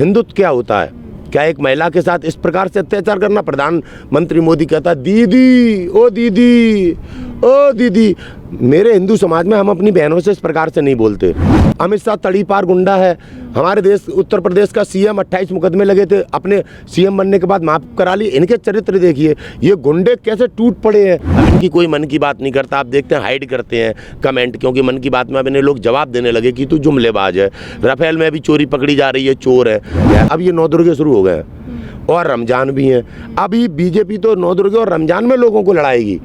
हिंदुत्व क्या होता है? क्या एक महिला के साथ इस प्रकार से अत्याचार करना? प्रधानमंत्री मोदी कहता दीदी ओ दीदी ओ दीदी। मेरे हिंदू समाज में हम अपनी बहनों से इस प्रकार से नहीं बोलते। अमित शाह तड़ीपार गुंडा है। हमारे देश उत्तर प्रदेश का सीएम 28 मुकदमे लगे थे, अपने सीएम बनने के बाद माफ करा लिए। इनके चरित्र देखिए, ये गुंडे कैसे टूट पड़े हैं। अब इनकी कोई मन की बात नहीं करता। आप देखते हैं हाइड करते हैं कमेंट, क्योंकि मन की बात में अब इन्हें लोग जवाब देने लगे कि तू जुमलेबाज है। राफेल में भी चोरी पकड़ी जा रही है, चोर है। अब ये 9 दुर्गे शुरू हो गए हैं और रमजान भी हैं। अभी बीजेपी तो 9 दुर्गे और रमजान में लोगों को लड़ाएगी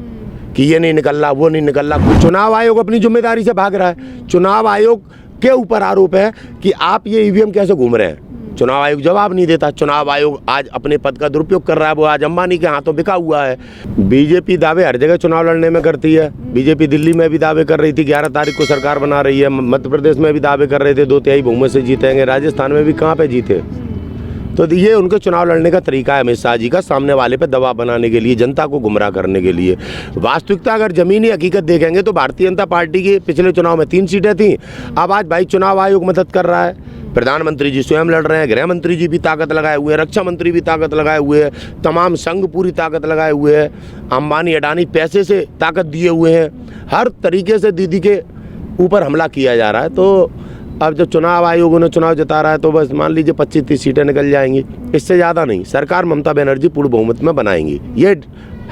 कि ये नहीं निकल रहा, वो नहीं निकल रहा। चुनाव आयोग अपनी जिम्मेदारी से भाग रहा है। चुनाव आयोग के ऊपर आरोप है कि आप ये ईवीएम कैसे घूम रहे हैं। चुनाव आयोग जवाब नहीं देता। चुनाव आयोग आज अपने पद का दुरुपयोग कर रहा है। वो आज अंबानी के हाथों बिका हुआ है। बीजेपी दावे हर जगह चुनाव लड़ने में करती है। बीजेपी दिल्ली में भी दावे कर रही थी, 11 तारीख को सरकार बना रही है। मध्य प्रदेश में भी दावे कर रहे थे 2/3 बहुमत से जीतेंगे। राजस्थान में भी कहाँ पे जीते? तो ये उनके चुनाव लड़ने का तरीका है अमित शाह जी का, सामने वाले पे दबाव बनाने के लिए, जनता को गुमराह करने के लिए। वास्तविकता अगर जमीनी हकीकत देखेंगे तो भारतीय जनता पार्टी की पिछले चुनाव में 3 सीटें थीं। अब आज भाई चुनाव आयोग मदद कर रहा है, प्रधानमंत्री जी स्वयं लड़ रहे हैं, गृह मंत्री जी भी ताकत लगाए हुए हैं, रक्षा मंत्री भी ताकत लगाए हुए हैं, तमाम संघ पूरी ताकत लगाए हुए हैं, अंबानी अडानी पैसे से ताकत दिए हुए हैं। हर तरीके से दीदी के ऊपर हमला किया जा रहा है। तो अब जब चुनाव आयोग उन्हें चुनाव जिता रहा है तो बस मान लीजिए 25-30 सीटें निकल जाएंगी, इससे ज़्यादा नहीं। सरकार ममता बनर्जी पूर्ण बहुमत में बनाएंगी, ये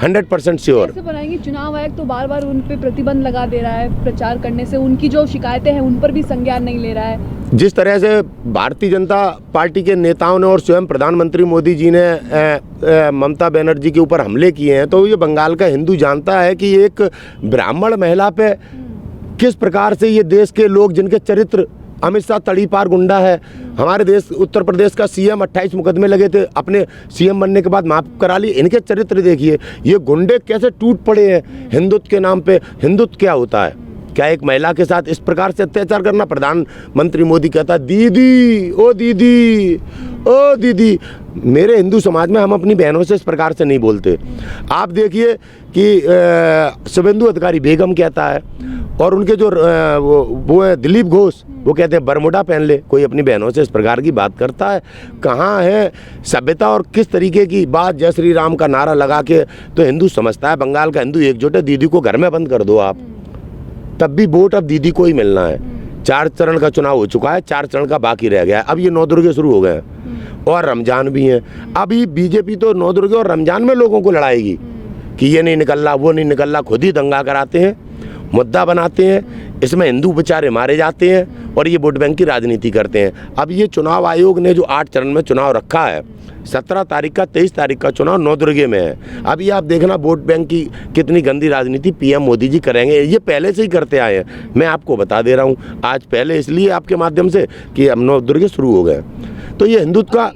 100% श्योर। कैसे बनाएंगी? चुनाव आयोग तो बार बार उन पे प्रतिबंध लगा दे रहा है प्रचार करने से। उनकी जो शिकायतें हैं उन पर भी संज्ञान नहीं ले रहा है। जिस तरह से भारतीय जनता पार्टी के नेताओं ने और स्वयं प्रधानमंत्री मोदी जी ने ममता बनर्जी के ऊपर हमले किए हैं, तो ये बंगाल का हिंदू जानता है कि एक ब्राह्मण महिला पे किस प्रकार से ये देश के लोग, जिनके चरित्र, अमित शाह तड़ीपार गुंडा है। हमारे देश उत्तर प्रदेश का सीएम 28 मुकदमे लगे थे, अपने सीएम बनने के बाद माफ करा लिए। इनके चरित्र देखिए, ये गुंडे कैसे टूट पड़े हैं हिंदुत्व के नाम पे। हिंदुत्व क्या होता है? क्या एक महिला के साथ इस प्रकार से अत्याचार करना? प्रधानमंत्री मोदी कहता दीदी ओ दीदी ओ दीदी। मेरे हिंदू समाज में हम अपनी बहनों से इस प्रकार से नहीं बोलते। आप देखिए कि शुभेंदु अधिकारी बेगम कहता है, और उनके जो वो है दिलीप घोष, वो कहते हैं बरमुडा पहन ले। कोई अपनी बहनों से इस प्रकार की बात करता है? कहाँ है सभ्यता? और किस तरीके की बात? जय श्री राम का नारा लगा के तो हिंदू समझता है। बंगाल का हिंदू एकजुट है। दीदी को घर में बंद कर दो आप, तब भी वोट अब दीदी को ही मिलना है। 4 चरण का चुनाव हो चुका है, 4 चरण का बाकी रह गया है। अब ये 9 दुर्गे शुरू हो गए हैं और रमजान भी हैं। अभी बीजेपी तो 9 दुर्गे और रमजान में लोगों को लड़ाएगी कि ये नहीं निकल रहा, वो नहीं निकल रहा। खुद ही दंगा कराते हैं, मुद्दा बनाते हैं, इसमें हिंदू बेचारे मारे जाते हैं और ये वोट बैंक की राजनीति करते हैं। अब ये चुनाव आयोग ने जो 8 चरण में चुनाव रखा है, 17 तारीख का 23 तारीख का चुनाव 9 दुर्गे में है। अभी आप देखना वोट बैंक की कितनी गंदी राजनीति पीएम मोदी जी करेंगे। ये पहले से ही करते आए हैं, मैं आपको बता दे रहा हूँ। आज पहले इसलिए आपके माध्यम से कि अब 9 दुर्गे शुरू हो गए। तो ये हिंदुत्व का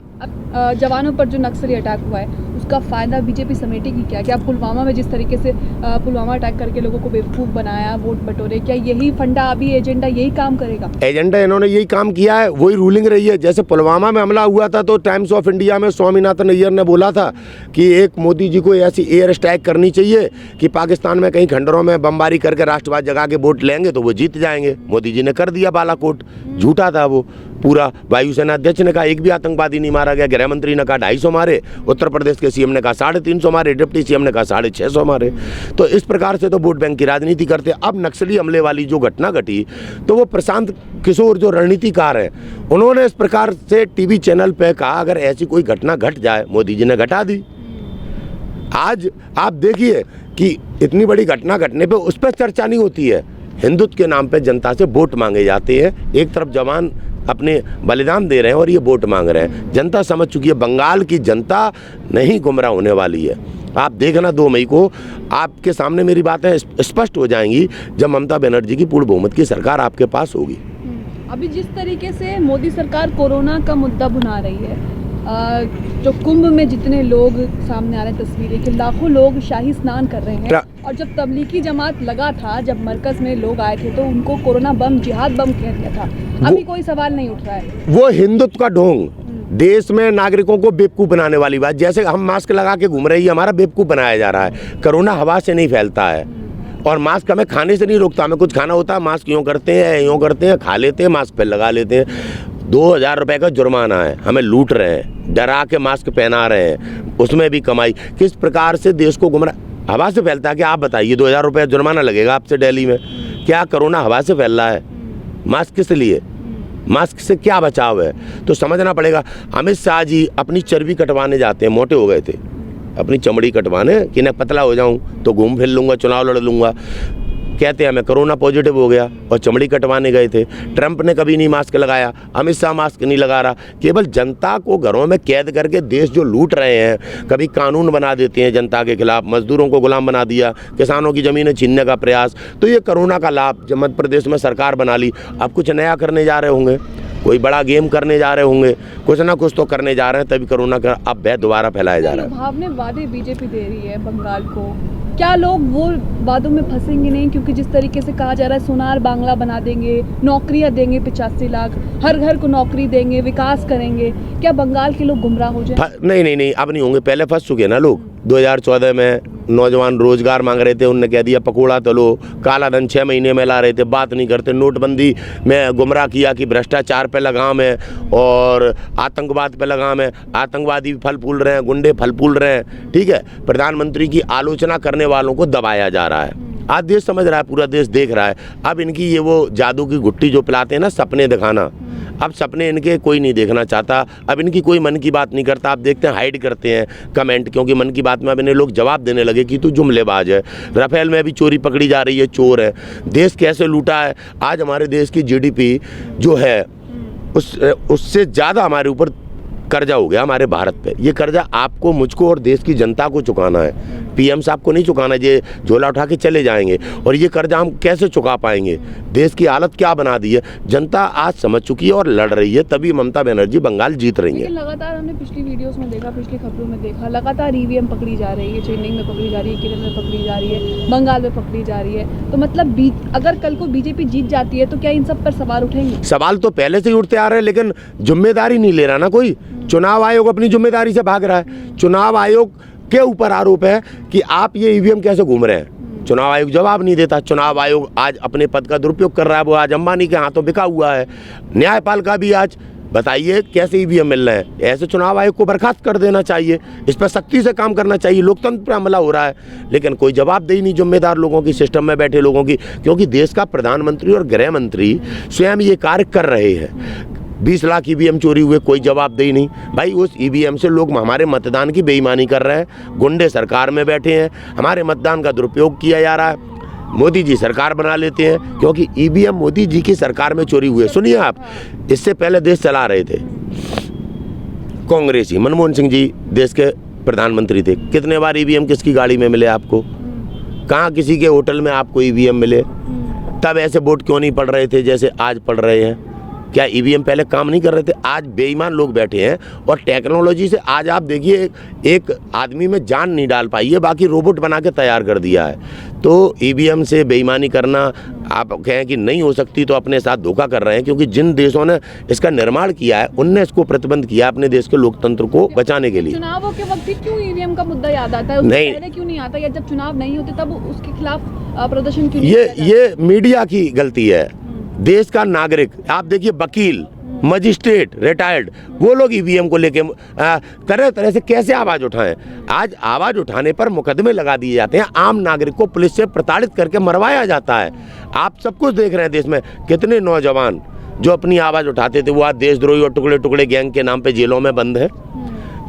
जवानों पर जो नक्सली अटैक हुआ है उसका फायदा बीजेपी समेटेगी क्या? क्या पुलवामा में जिस तरीके से पुलवामा अटैक करके लोगों को बेवकूफ़ बनाया, वोट बटोरे, क्या यही फंडा अभी एजेंडा यही काम करेगा? एजेंडा इन्होंने यही काम किया है, वही रूलिंग रही है। जैसे पुलवामा में हमला हुआ था तो टाइम्स ऑफ इंडिया में स्वामीनाथन अय्यर ने बोला था कि एक मोदी जी को ऐसी एयर स्ट्राइक करनी चाहिए कि पाकिस्तान में कहीं खंडरों में बमबारी करके राष्ट्रवाद जगा के वोट लेंगे तो वो जीत जाएंगे। मोदी जी ने कर दिया बालाकोट, झूठा था वो पूरा। वायुसेना अध्यक्ष ने कहा एक भी आतंकवादी नहीं मारा गया, गृह मंत्री ने कहा 250 मारे, उत्तर प्रदेश के सीएम ने कहा 350 मारे, डिप्टी सीएम ने कहा 650 मारे। तो इस प्रकार से तो वोट बैंक की राजनीति करते। अब नक्सली हमले वाली जो घटना घटी तो वो प्रशांत किशोर जो रणनीतिकार हैं, उन्होंने इस प्रकार से टीवी चैनल पे कहा अगर ऐसी कोई घटना घट जाए, मोदी जी ने घटा दी। आज आप देखिए कि इतनी बड़ी घटना घटने पे उस पर चर्चा नहीं होती है। हिंदुत्व के नाम पे जनता से वोट मांगे जाते हैं। एक तरफ जवान अपने बलिदान दे रहे हैं और ये वोट मांग रहे हैं। जनता समझ चुकी है, बंगाल की जनता नहीं गुमराह होने वाली है। आप देखना 2 मई को आपके सामने मेरी बातें स्पष्ट हो जाएंगी जब ममता बनर्जी की पूर्ण बहुमत की सरकार आपके पास होगी। अभी जिस तरीके से मोदी सरकार कोरोना का मुद्दा भुना रही है, जो कुंभ में जितने लोग सामने आ रहे हैं तस्वीरें कि लाखों लोग शाही स्नान कर रहे हैं, और जब तबलीगी जमात लगा था, जब मरकज में लोग आए थे तो उनको कोरोना बम, जिहाद बम कह दिया था। अभी कोई सवाल नहीं उठ रहा है। वो हिंदुत्व का ढोंग, देश में नागरिकों को बेवकूफ़ बनाने वाली बात। जैसे हम मास्क लगा के घूम रहे हैं, हमारा बेवकूफ़ बनाया जा रहा है। कोरोना हवा से नहीं फैलता है और मास्क हमें खाने से नहीं रोकता। हमें कुछ खाना होता है, मास्क यूँ करते हैं, यूँ करते हैं, खा लेते हैं, मास्क फिर लगा लेते हैं। 2000 रुपए का जुर्माना है, हमें लूट रहे हैं, डरा के मास्क पहना रहे हैं, उसमें भी कमाई। किस प्रकार से देश को गुमराह हवा से फैलता है कि आप बताइए 2000 रुपये जुर्माना लगेगा आपसे दिल्ली में, क्या कोरोना हवा से फैल रहा है? मास्क किस लिए, मास्क से क्या बचाव है? तो समझना पड़ेगा। अमित शाह जी अपनी चर्बी कटवाने जाते हैं, मोटे हो गए थे, अपनी चमड़ी कटवाने कि न पतला हो जाऊं तो घूम फिर लूँगा, चुनाव लड़ लूँगा। कहते हैं मैं कोरोना पॉजिटिव हो गया और चमड़ी कटवाने गए थे। ट्रंप ने कभी नहीं मास्क लगाया, अमित शाह मास्क नहीं लगा रहा। केवल जनता को घरों में कैद करके देश जो लूट रहे हैं, कभी कानून बना देते हैं जनता के खिलाफ, मजदूरों को गुलाम बना दिया, किसानों की ज़मीनें छीनने का प्रयास। तो ये कोरोना का लाभ जब मध्य प्रदेश में सरकार बना ली, अब कुछ नया करने जा रहे होंगे, कोई बड़ा गेम करने जा रहे होंगे, कुछ ना कुछ तो करने जा रहे हैं, तभी कोरोना का अब भय दोबारा फैलाया जा रहा है। लुभावने वादे बीजेपी दे रही है बंगाल को, क्या लोग वो वादों में फंसेंगे नहीं? क्योंकि जिस तरीके से कहा जा रहा है सोनार बांग्ला बना देंगे, नौकरियां देंगे 85 लाख, हर घर को नौकरी देंगे, विकास करेंगे, क्या बंगाल के लोग गुमराह हो जाए? नहीं, अब नहीं होंगे। पहले फंस चुके ना लोग। 2014 में नौजवान रोजगार मांग रहे थे, उनने कह दिया पकौड़ा तलो, काला धन 6 महीने में ला रहे थे, बात नहीं करते। नोटबंदी में गुमराह किया कि भ्रष्टाचार पे लगाम है और आतंकवाद पे लगाम है। आतंकवादी फल फूल रहे हैं, गुंडे फल फूल रहे हैं, ठीक है। प्रधानमंत्री की आलोचना करने वालों को दबाया जा रहा है। आज देश समझ रहा है, पूरा देश देख रहा है। अब इनकी ये वो जादू की गुट्टी जो पिलाते हैं ना, सपने दिखाना, अब सपने इनके कोई नहीं देखना चाहता। अब इनकी कोई मन की बात नहीं करता। आप देखते हैं हाइड करते हैं कमेंट, क्योंकि मन की बात में अब इन्हें लोग जवाब देने लगे कि तू जुमलेबाज है। राफेल में भी चोरी पकड़ी जा रही है, चोर है। देश कैसे लूटा है। आज हमारे देश की जीडीपी जो है उससे ज़्यादा हमारे ऊपर कर्जा हो गया, हमारे भारत पे। ये कर्जा आपको, मुझको और देश की जनता को चुकाना है। पीएम साहब को नहीं चुकाना, ये झोला उठा के चले जाएंगे। और ये कर्जा हम कैसे चुका पाएंगे? देश की हालत क्या बना दी है। जनता आज समझ चुकी है और लड़ रही है, तभी ममता बनर्जी बंगाल जीत रही है। लगातार हमने पिछली वीडियोस में देखा, पिछली खबरों में देखा, लगातार ईवीएम पकड़ी जा रही है। चेन्नई में पकड़ी जा रही है, केरल में पकड़ी जा रही है, बंगाल में पकड़ी जा रही है। तो मतलब अगर कल को बीजेपी जीत जाती है तो क्या इन सब पर सवाल उठेंगे? सवाल तो पहले से ही उठते आ रहे हैं, लेकिन जिम्मेदारी नहीं ले रहा ना कोई। चुनाव आयोग अपनी जिम्मेदारी से भाग रहा है। चुनाव आयोग के ऊपर आरोप है कि आप ये ईवीएम कैसे घूम रहे हैं। चुनाव आयोग जवाब नहीं देता। चुनाव आयोग आज अपने पद का दुरुपयोग कर रहा है। वो आज अंबानी के हाथों बिका हुआ है। न्यायपालिका भी आज बताइए कैसे ईवीएम मिल रहे हैं। ऐसे चुनाव आयोग को बर्खास्त कर देना चाहिए, इस पर सख्ती से काम करना चाहिए। लोकतंत्र पर हमला हो रहा है, लेकिन कोई जवाबदेही नहीं जिम्मेदार लोगों की, सिस्टम में बैठे लोगों की। क्योंकि देश का प्रधानमंत्री और गृह मंत्री स्वयं ये कार्य कर रहे हैं। 20 लाख ईवीएम चोरी हुए, कोई जवाबदेही नहीं। भाई उस ईवीएम से लोग हमारे मतदान की बेईमानी कर रहे हैं। गुंडे सरकार में बैठे हैं, हमारे मतदान का दुरुपयोग किया जा रहा है। मोदी जी सरकार बना लेते हैं क्योंकि ईवीएम मोदी जी की सरकार में चोरी हुए। सुनिए आप, इससे पहले देश चला रहे थे कांग्रेसी, मनमोहन सिंह जी देश के प्रधानमंत्री थे। कितने बार ईवीएम किसकी गाड़ी में मिले आपको? कहाँ किसी के होटल में आपको ईवीएम मिले? तब ऐसे वोट क्यों नहीं पड़ रहे थे जैसे आज पड़ रहे हैं? क्या ईवीएम पहले काम नहीं कर रहे थे? आज बेईमान लोग बैठे हैं और टेक्नोलॉजी से आज आप देखिए एक आदमी में जान नहीं डाल पाई है, बाकी रोबोट बना के तैयार कर दिया है। तो ईवीएम से बेईमानी करना आप कहें कि नहीं हो सकती तो अपने साथ धोखा कर रहे हैं, क्योंकि जिन देशों ने इसका निर्माण किया है उनने इसको प्रतिबंध किया अपने देश के लोकतंत्र को बचाने के लिए। चुनावों के वक्त क्यों ईवीएम का मुद्दा याद आता है? नहीं, पहले क्यों नहीं आता, या जब चुनाव नहीं होते तब उसके खिलाफ प्रदर्शन क्यों नहीं? ये मीडिया की गलती है। देश का नागरिक, आप देखिए वकील, मजिस्ट्रेट, रिटायर्ड, वो लोग ईवीएम को लेके तरह तरह से कैसे आवाज़ उठाएं। आज आवाज़ उठाने पर मुकदमे लगा दिए जाते हैं। आम नागरिक को पुलिस से प्रताड़ित करके मरवाया जाता है। आप सब कुछ देख रहे हैं देश में। कितने नौजवान जो अपनी आवाज़ उठाते थे वो आज देशद्रोही और टुकड़े टुकड़े गैंग के नाम पे जेलों में बंद है।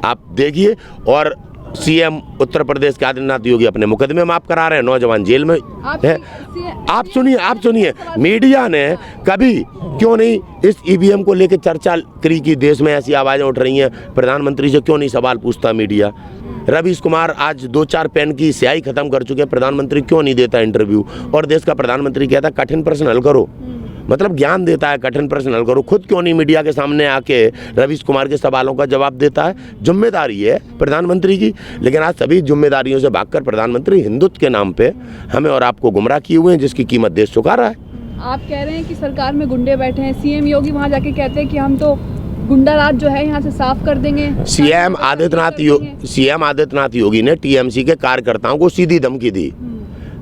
आप देखिए, और सीएम उत्तर प्रदेश के आदित्यनाथ योगी अपने मुकदमे माफ करा रहे हैं, नौजवान जेल में है। आप सुनिए, मीडिया ने कभी क्यों नहीं इस ईवीएम को लेकर चर्चा करी कि देश में ऐसी आवाज़ें उठ रही हैं? प्रधानमंत्री से क्यों नहीं सवाल पूछता मीडिया? रवीश कुमार आज 2-4 पेन की स्याही खत्म कर चुके हैं, प्रधानमंत्री क्यों नहीं देता इंटरव्यू? और देश का प्रधानमंत्री कहता कठिन प्रश्न हल करो, मतलब ज्ञान देता है, कठिन प्रश्न हल करो। खुद क्यों नहीं मीडिया के सामने आके रवीश कुमार के सवालों का जवाब देता है? जिम्मेदारी है प्रधानमंत्री की। लेकिन आज सभी जिम्मेदारियों से भागकर प्रधानमंत्री हिंदुत्व के नाम पे हमें और आपको गुमराह किए हुए हैं, जिसकी कीमत देश चुका रहा है। आप कह रहे हैं कि सरकार में गुंडे बैठे हैं। सीएम योगी वहाँ जाके कहते हैं कि हम तो गुंडा राज जो है यहाँ से साफ कर देंगे। सीएम आदित्यनाथ योगी ने टीएमसी के कार्यकर्ताओं को सीधी धमकी दी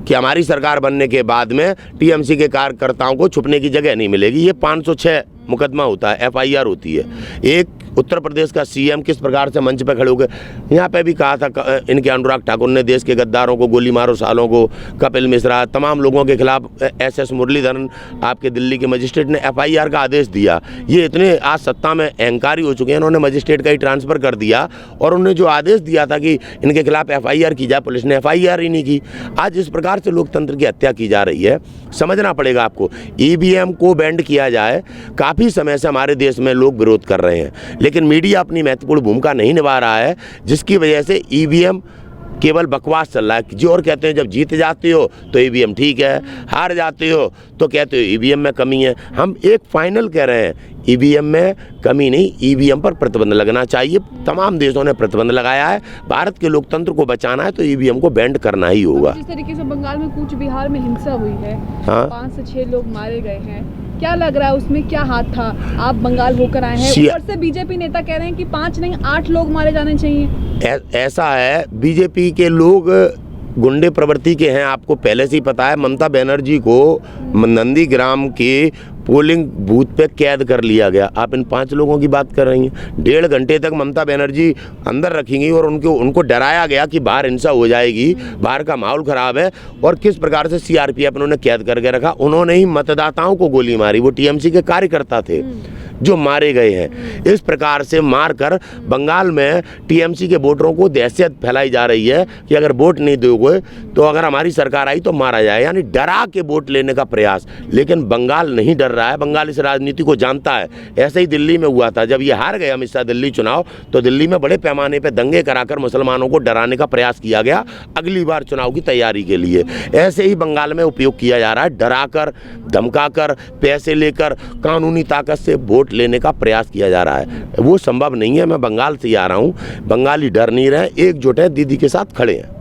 कि हमारी सरकार बनने के बाद में टीएमसी के कार्यकर्ताओं को छुपने की जगह नहीं मिलेगी। ये 506 मुकदमा होता है, FIR होती है। एक उत्तर प्रदेश का सीएम किस प्रकार से मंच पर खड़े हो गए, यहाँ पे भी कहा था इनके अनुराग ठाकुर ने, देश के गद्दारों को गोली मारो सालों को, कपिल मिश्रा, तमाम लोगों के खिलाफ SS मुरलीधरन आपके दिल्ली के मजिस्ट्रेट ने FIR का आदेश दिया। ये इतने आज सत्ता में अहंकारी हो चुके हैं, इन्होंने मजिस्ट्रेट का ही ट्रांसफ़र कर दिया और उन्होंने जो आदेश दिया था कि इनके खिलाफ FIR की जाए, पुलिस ने FIR ही नहीं की। आज इस प्रकार से लोकतंत्र की हत्या की जा रही है। समझना पड़ेगा आपको। EVM को बैंड किया जाए, काफ़ी समय से हमारे देश में लोग विरोध कर रहे हैं, लेकिन मीडिया अपनी महत्वपूर्ण भूमिका नहीं निभा रहा है, जिसकी वजह से EVM केवल बकवास चल रहा है। जो और कहते हैं जब जीत जाते हो तो EVM ठीक है, हार जाते हो तो कहते हो EVM में कमी है। हम एक फाइनल कह रहे हैं, EVM में कमी नहीं, EVM पर प्रतिबंध लगना चाहिए। तमाम देशों ने प्रतिबंध लगाया है। भारत के लोकतंत्र को बचाना है तो EVM को बैंड करना ही होगा। जिस तरीके से बंगाल में कूच बिहार में हिंसा हुई है, हाँ, 5 से 6 लोग मारे गए हैं, क्या लग रहा है उसमें क्या हाथ था? आप बंगाल होकर आए हैं, ऊपर से बीजेपी नेता कह रहे हैं कि 5 नहीं 8 लोग मारे जाने चाहिए। ऐसा है, बीजेपी के लोग गुंडे प्रवृत्ति के हैं, आपको पहले से ही पता है। ममता बनर्जी को नंदीग्राम के पोलिंग बूथ पे कैद कर लिया गया। आप इन 5 लोगों की बात कर रही हैं। 1.5 घंटे तक ममता बनर्जी अंदर रखेंगी और उनको डराया गया कि बाहर हिंसा हो जाएगी, बाहर का माहौल ख़राब है। और किस प्रकार से CRPF उन्होंने कैद करके रखा। उन्होंने ही मतदाताओं को गोली मारी। वो TMC के कार्यकर्ता थे जो मारे गए हैं। इस प्रकार से मारकर बंगाल में TMC के वोटरों को दहशत फैलाई जा रही है कि अगर वोट नहीं दोगे तो अगर हमारी सरकार आई तो मारा जाए, यानी डरा के वोट लेने का प्रयास। लेकिन बंगाल नहीं डर रहा है, बंगाल इस राजनीति को जानता है। ऐसे ही दिल्ली में हुआ था, जब ये हार गए अमित शाह दिल्ली चुनाव, तो दिल्ली में बड़े पैमाने पर दंगे कराकर मुसलमानों को डराने का प्रयास किया गया अगली बार चुनाव की तैयारी के लिए। ऐसे ही बंगाल में उपयोग किया जा रहा है, डराकर, धमकाकर, पैसे लेकर, कानूनी ताकत से वोट लेने का प्रयास किया जा रहा है। वो संभव नहीं है। मैं बंगाल से ही आ रहा हूँ, बंगाली डर नहीं रहे, एकजुट है, दीदी के साथ खड़े हैं।